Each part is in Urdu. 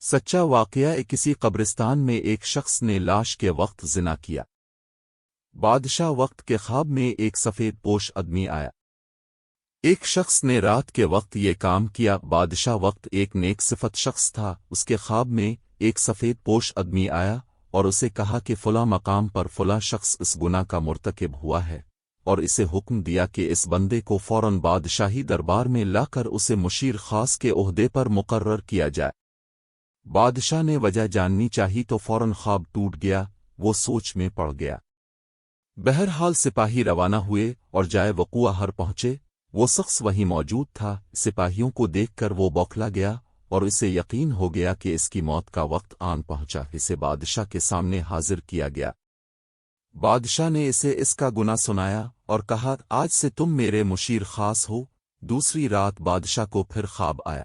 سچا واقعہ کسی قبرستان میں ایک شخص نے لاش کے وقت زنا کیا۔ بادشاہ وقت کے خواب میں ایک سفید پوش آدمی آیا۔ ایک شخص نے رات کے وقت یہ کام کیا۔ بادشاہ وقت ایک نیک صفت شخص تھا۔ اس کے خواب میں ایک سفید پوش آدمی آیا اور اسے کہا کہ فلاں مقام پر فلاں شخص اس گناہ کا مرتکب ہوا ہے، اور اسے حکم دیا کہ اس بندے کو فوراً بادشاہی دربار میں لا کر اسے مشیر خاص کے عہدے پر مقرر کیا جائے۔ بادشاہ نے وجہ جاننی چاہی تو فوراً خواب ٹوٹ گیا، وہ سوچ میں پڑ گیا۔ بہرحال سپاہی روانہ ہوئے اور جائے وقوع ہر پہنچے۔ وہ شخص وہیں موجود تھا۔ سپاہیوں کو دیکھ کر وہ بوکھلا گیا اور اسے یقین ہو گیا کہ اس کی موت کا وقت آن پہنچا۔ اسے بادشاہ کے سامنے حاضر کیا گیا۔ بادشاہ نے اسے اس کا گناہ سنایا اور کہا، آج سے تم میرے مشیر خاص ہو۔ دوسری رات بادشاہ کو پھر خواب آیا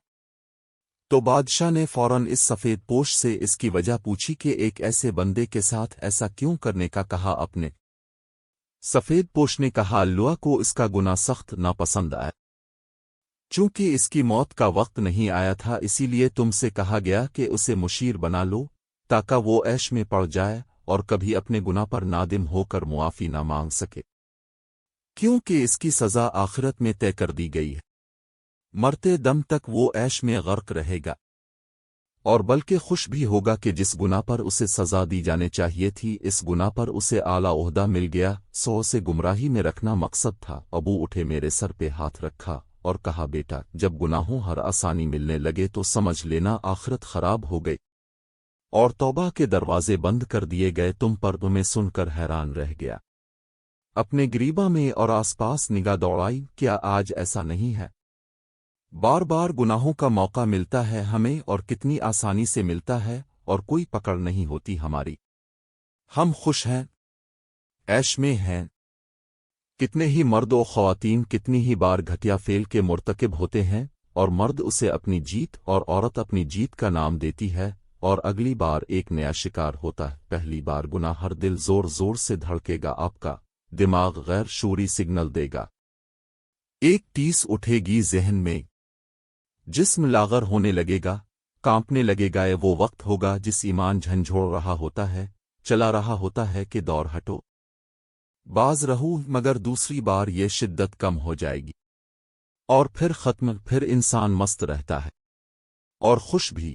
تو بادشاہ نے فوراً اس سفید پوش سے اس کی وجہ پوچھی کہ ایک ایسے بندے کے ساتھ ایسا کیوں کرنے کا کہا اپنے۔ سفید پوش نے کہا، اللہ کو اس کا گناہ سخت ناپسند آیا۔ چونکہ اس کی موت کا وقت نہیں آیا تھا، اسی لیے تم سے کہا گیا کہ اسے مشیر بنا لو تاکہ وہ عیش میں پڑ جائے اور کبھی اپنے گناہ پر نادم ہو کر معافی نہ مانگ سکے، کیونکہ اس کی سزا آخرت میں طے کر دی گئی ہے۔ مرتے دم تک وہ عیش میں غرق رہے گا، اور بلکہ خوش بھی ہوگا کہ جس گناہ پر اسے سزا دی جانے چاہیے تھی، اس گناہ پر اسے اعلیٰ عہدہ مل گیا۔ سو سے گمراہی میں رکھنا مقصد تھا۔ ابو اٹھے، میرے سر پہ ہاتھ رکھا اور کہا، بیٹا، جب گناہوں ہر آسانی ملنے لگے تو سمجھ لینا آخرت خراب ہو گئی اور توبہ کے دروازے بند کر دیے گئے۔ تم پر تمہیں سن کر حیران رہ گیا۔ اپنے گریباں میں اور آس پاس نگاہ دوڑائی، کیا آج ایسا نہیں ہے؟ بار بار گناہوں کا موقع ملتا ہے ہمیں، اور کتنی آسانی سے ملتا ہے، اور کوئی پکڑ نہیں ہوتی ہماری۔ ہم خوش ہیں، عیش میں ہیں۔ کتنے ہی مرد و خواتین کتنی ہی بار گھٹیا فعل کے مرتکب ہوتے ہیں، اور مرد اسے اپنی جیت اور عورت اپنی جیت کا نام دیتی ہے، اور اگلی بار ایک نیا شکار ہوتا ہے۔ پہلی بار گناہ ہر دل زور زور سے دھڑکے گا، آپ کا دماغ غیر شعوری سگنل دے گا، ایک ٹیس اٹھے گی ذہن میں، جسم لاغر ہونے لگے گا، کانپنے لگے گا۔ وہ وقت ہوگا جس ایمان جھنجھوڑ رہا ہوتا ہے، چلا رہا ہوتا ہے کہ دور ہٹو، باز رہو، مگر دوسری بار یہ شدت کم ہو جائے گی اور پھر ختم۔ پھر انسان مست رہتا ہے اور خوش بھی،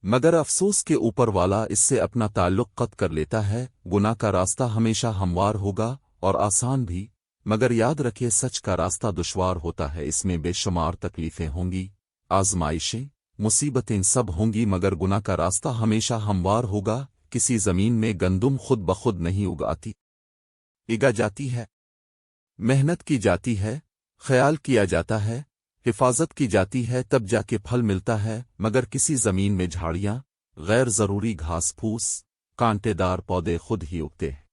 مگر افسوس کے اوپر والا اس سے اپنا تعلق قطع کر لیتا ہے۔ گناہ کا راستہ ہمیشہ ہموار ہوگا اور آسان بھی، مگر یاد رکھے سچ کا راستہ دشوار ہوتا ہے۔ اس میں بے شمار تکلیفیں ہوں گی، آزمائشیں، مصیبتیں سب ہوں گی، مگر گناہ کا راستہ ہمیشہ ہموار ہوگا۔ کسی زمین میں گندم خود بخود نہیں اگاتی، اگا جاتی ہے، محنت کی جاتی ہے، خیال کیا جاتا ہے، حفاظت کی جاتی ہے، تب جا کے پھل ملتا ہے۔ مگر کسی زمین میں جھاڑیاں، غیر ضروری گھاس پھوس، کانٹے دار پودے خود ہی اگتے ہیں،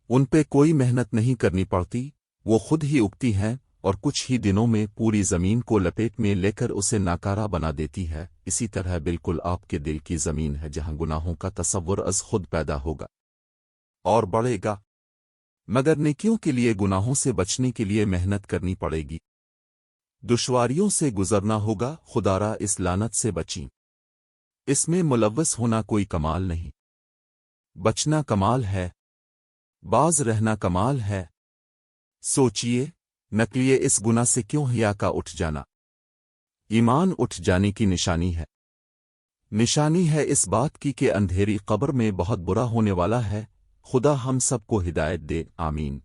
ان پہ کوئی محنت نہیں کرنی پڑتی، وہ خود ہی اگتی ہیں اور کچھ ہی دنوں میں پوری زمین کو لپیٹ میں لے کر اسے ناکارہ بنا دیتی ہے۔ اسی طرح بالکل آپ کے دل کی زمین ہے، جہاں گناہوں کا تصور از خود پیدا ہوگا اور بڑھے گا، مگر نیکیوں کے لیے گناہوں سے بچنے کے لیے محنت کرنی پڑے گی، دشواریوں سے گزرنا ہوگا۔ خدارا اس لعنت سے بچیں۔ اس میں ملوث ہونا کوئی کمال نہیں، بچنا کمال ہے، باز رہنا کمال ہے۔ سوچئے، نکلیے اس گناہ سے کیوں حیا کا اٹھ جانا ایمان اٹھ جانے کی نشانی ہے۔ نشانی ہے اس بات کی کہ اندھیری قبر میں بہت برا ہونے والا ہے۔ خدا ہم سب کو ہدایت دے، آمین۔